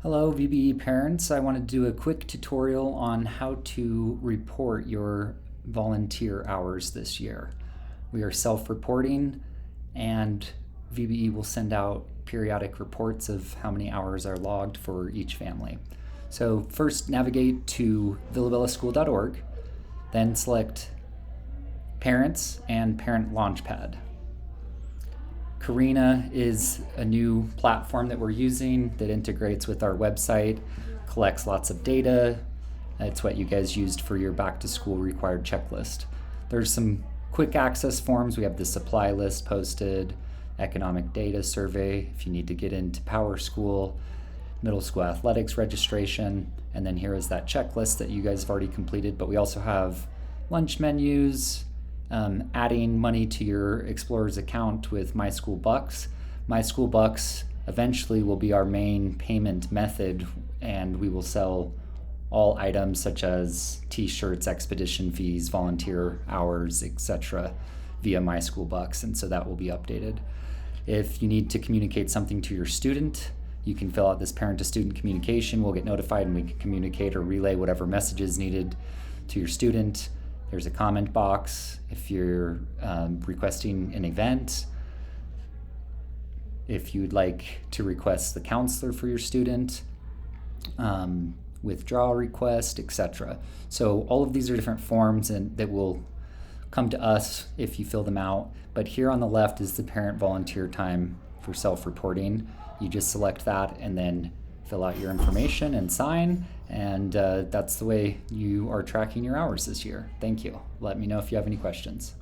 Hello, VBE parents. I want to do a quick tutorial on how to report your volunteer hours this year. We are self-reporting, and VBE will send out periodic reports of how many hours are logged for each family. So first navigate to villabellaschool.org, then select Parents and Parent Launchpad. Karina is a new platform that we're using that integrates with our website, collects lots of data. It's what you guys used for your back to school required checklist. There's some quick access forms. We have the supply list posted, economic data survey if you need to get into Power School, middle school athletics registration, and then here is that checklist that you guys have already completed. But we also have lunch menus, adding money to your Explorers account with My School Bucks. My School Bucks eventually will be our main payment method, and we will sell all items such as t-shirts, expedition fees, volunteer hours, etc. via My School Bucks, and so that will be updated. If you need to communicate something to your student, you can fill out this parent to student communication. We'll get notified and we can communicate or relay whatever messages needed to your student. There's a comment box if you're requesting an event, if you'd like to request the counselor for your student, withdrawal request, etc. So all of these are different forms and that will come to us if you fill them out. But here on the left is the parent volunteer time for self-reporting. You just select that and then fill out your information and sign, and that's the way you are tracking your hours this year. Thank you. Let me know if you have any questions.